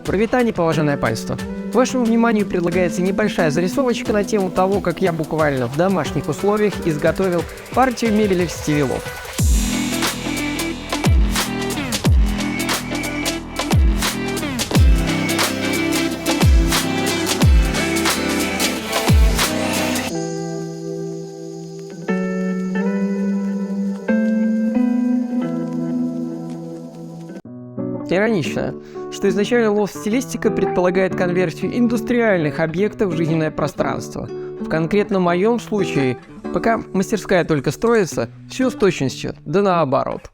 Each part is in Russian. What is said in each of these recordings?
Привитание, поважанное панство! Вашему вниманию предлагается небольшая зарисовочка на тему того, как я буквально в домашних условиях изготовил партию мебели в стиле лофт. Иронично, что изначально лофт-стилистика предполагает конверсию индустриальных объектов в жизненное пространство. В конкретно моем случае, пока мастерская только строится, все с точностью, да наоборот.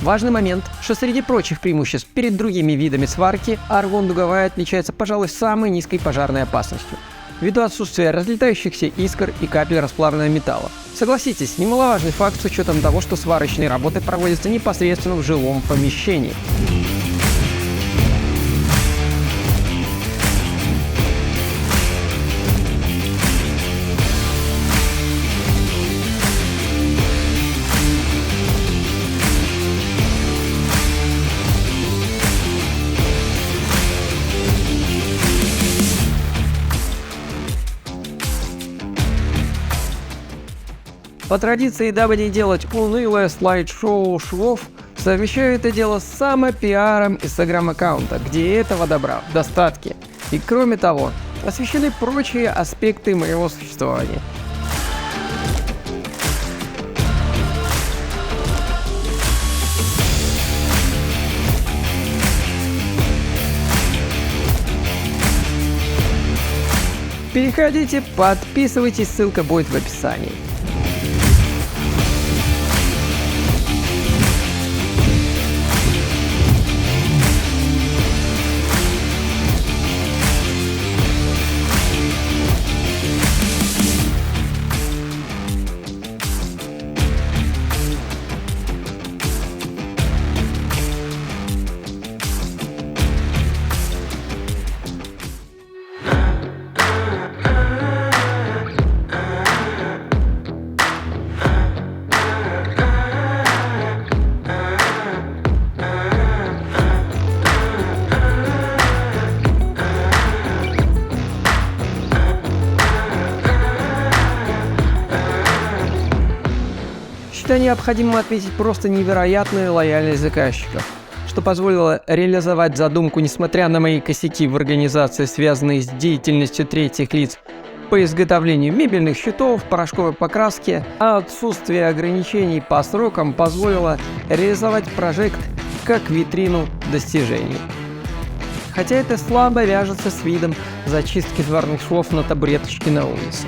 Важный момент, что среди прочих преимуществ перед другими видами сварки аргон дуговая отличается, пожалуй, самой низкой пожарной опасностью, ввиду отсутствия разлетающихся искр и капель расплавленного металла. Согласитесь, немаловажный факт с учетом того, что сварочные работы проводятся непосредственно в жилом помещении. По традиции, дабы не делать унылое слайд-шоу швов, совмещаю это дело с самопиаром инстаграм-аккаунта, где этого добра в достатке. И кроме того, освещены прочие аспекты моего существования. Переходите, подписывайтесь, ссылка будет в описании. Считаю необходимым отметить просто невероятную лояльность заказчиков, что позволило реализовать задумку, несмотря на мои косяки в организации, связанные с деятельностью третьих лиц по изготовлению мебельных щитов, порошковой покраски, а отсутствие ограничений по срокам позволило реализовать проект как витрину достижений. Хотя это слабо вяжется с видом зачистки дворных швов на табуреточке на улице.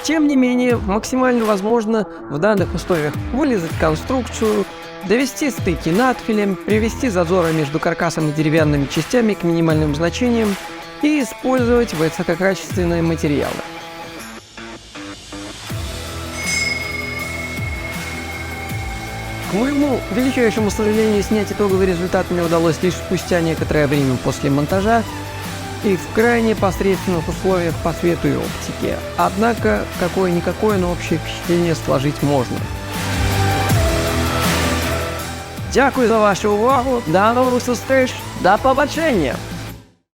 Тем не менее, максимально возможно в данных условиях вылезать конструкцию, довести стыки надфилем, привести зазоры между каркасом и деревянными частями к минимальным значениям и использовать высококачественные материалы. К моему величайшему сожалению, снять итоговый результат мне удалось лишь спустя некоторое время после монтажа и в крайне посредственных условиях по свету и оптике. Однако, какое-никакое, но общее впечатление сложить можно. Дякую за вашу увагу, до новых зустріч, до побачення!